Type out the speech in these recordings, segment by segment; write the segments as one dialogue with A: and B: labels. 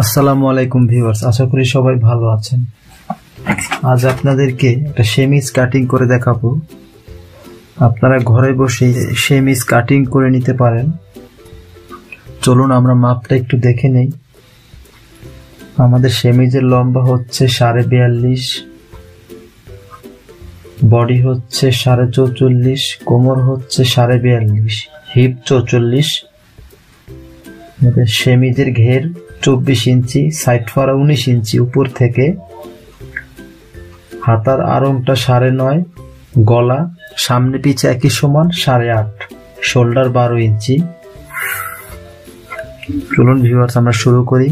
A: আসসালামু আলাইকুম ভিউয়ার্স, আশা করি সবাই ভালো আছেন। আজ আপনাদেরকে একটা সেমিজ কাটিং করে দেখাবো। আপনারা ঘরে বসে সেমিজ কাটিং করে নিতে পারেন। চলুন আমরা মাপটা একটু দেখে নেই। আমাদের সেমিজের লম্বা হচ্ছে 42.5, বডি হচ্ছে 44.5, কোমর হচ্ছে 42.5, হিপ 44। আমাদের সেমিজের ঘের 24 ইঞ্চি, সাইড ফাড়া 19 ইঞ্চি উপর থেকে, হাতার আরংটা 9.5, গলা সামনে পিছে একই সমান 8.5, শোল্ডার 12 ইঞ্চি। চলুন ভিউয়ার্স আমরা শুরু করি।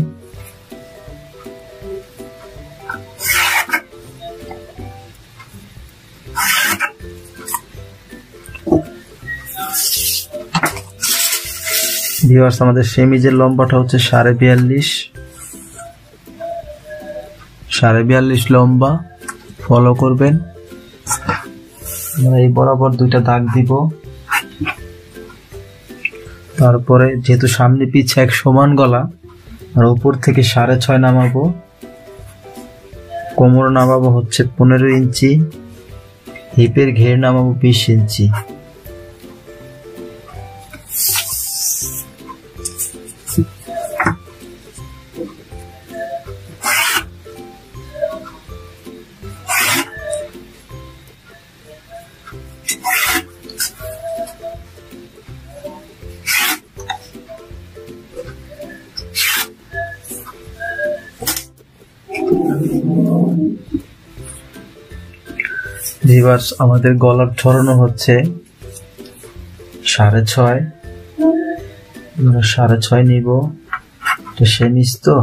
A: ভিউয়ার্স আমাদের সেমিজের লম্বাটা হচ্ছে 42.5 লম্বা। ফলো করবেন। আমরা এই বরাবর দুইটা দাগ দিব। তারপরে যেহেতু সামনে পিছে এক সমান গলা, আর উপর থেকে 6.5 নামাবো। কোমর নামাবো হচ্ছে 15 ইঞ্চি, হিপের ঘের নামাবো 20 ইঞ্চি। ভিউয়ার্স আমাদের গলার ছড়ানো হচ্ছে 6.5। আমরা 6.5 নিব। তো সেমিজ তো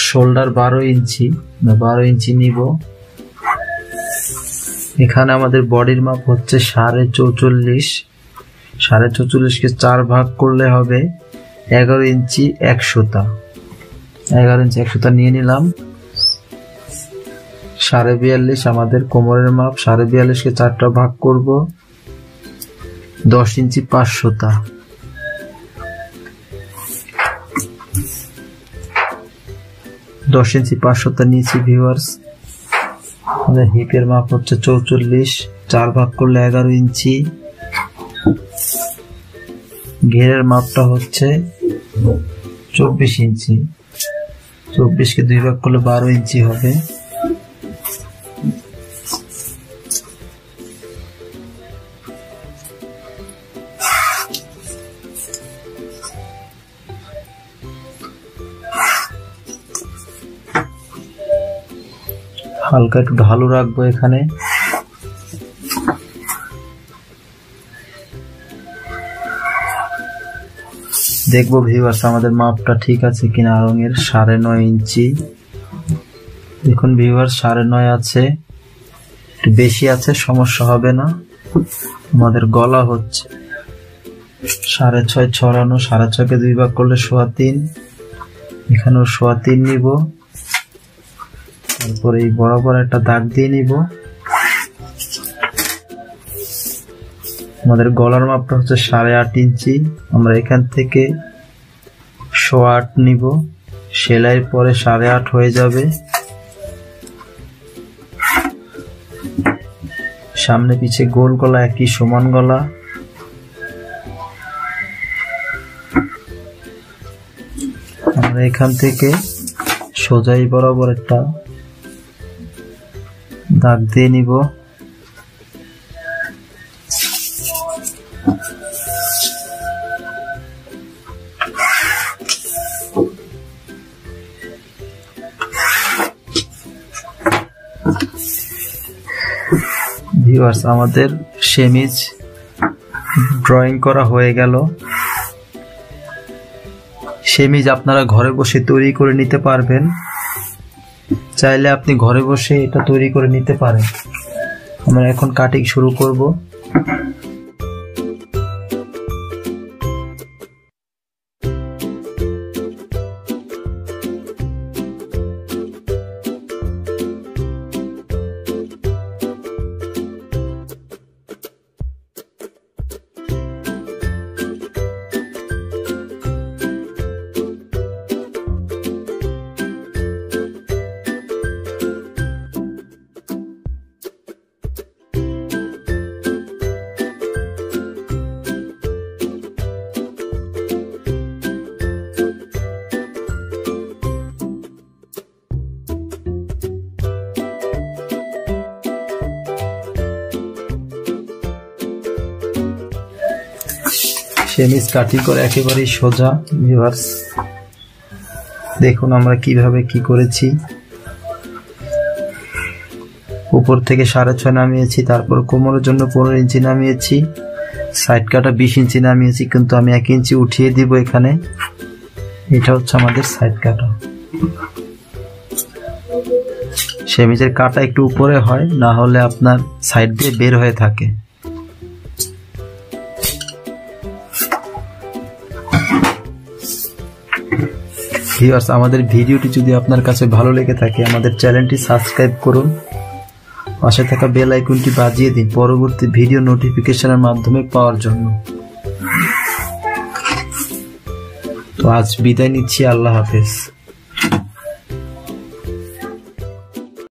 A: শোল্ডার 12 ইঞ্চি, 12 ইঞ্চি নিব। এখানে আমাদের বডির মাপ হচ্ছে 44.5। 44.5 কে 4 ভাগ করলে হবে 11 ইঞ্চি 1 সুতা। 11 ইঞ্চি 1 সুতা নিয়ে নিলাম। 42.5 আমাদের কোমরের মাপ। 42.5 কে 4টা ভাগ করব, 10 ইঞ্চি 5 সুতা। 10 ইঞ্চি 5 সুতা নিয়েছি ভিউয়ার্স। আমাদের হিপের মাপ হচ্ছে 44, 4 ভাগ করলে 11 ইঞ্চি। ঘেরের মাপটা হচ্ছে 24 ইঞ্চি। 24 কে 2 ভাগ করলে 12 ইঞ্চি হবে। হালকা একটু ঢালু রাখবো এখানে। দেখবো ভিউয়ার্স আমাদের মাপটা ঠিক আছে কিনা। আরঙের 9.5 ইঞ্চি। দেখুন ভিউয়ার্স 9.5 আছে, একটু বেশি আছে, সমস্যা হবে না। আমাদের গলা হচ্ছে 6.5 ছড়ানো। 6.5 কে 2 ভাগ করলে 3.25, এখানেও 3.25 নিব। তারপরে এই বরাবর একটা দাগ দিয়ে নিব। আমাদের গলার মাপটা হচ্ছে 8.5 ইঞ্চি। আমরা এখান থেকে 8.25 নিব। সেলাই পরে 8.5 হয়ে যাবে। সামনে পিছে গোল গলা একই সমান গলা। আমরা এখান থেকে সোজাই বরাবর একটা দাগ দিয়ে নিব। ভিউয়ার্স আমাদের সেমিজ ড্রয়িং করা হয়ে গেল। সেমিজ আপনারা ঘরে বসে তৈরি করে নিতে পারবেন। চাইলে আপনি ঘরে বসে এটা তৈরি করে নিতে পারেন। আমরা এখন কাটিং শুরু করব। সেমিজ কাটিং করে একেবারেই সোজা ভিউয়ার্স। দেখুন আমরা কিভাবে কি করেছি। উপর থেকে 6.5 নামিয়েছি, তারপর কোমরের জন্য 15 ইঞ্চি নামিয়েছি, সাইড কাটা 20 ইঞ্চি নামিয়েছি, কিন্তু আমি 1 ইঞ্চি উঠিয়ে দিব এখানে। এটা হচ্ছে আমাদের সাইড কাটা। সেমিজের কাটা একটু উপরে হয়, না হলে আপনার সাইড দিয়ে বের হয়ে থাকে। ভিউয়ার্স, আমাদের ভিডিওটি যদি আপনার কাছে ভালো লেগে থাকে আমাদের চ্যানেলটি সাবস্ক্রাইব করুন, পাশে থাকা বেল আইকনটি বাজিয়ে দিন পরবর্তী ভিডিও নোটিফিকেশনের মাধ্যমে পাওয়ার জন্য। তো আজ বিদায় নিচ্ছি, আল্লাহ হাফেজ।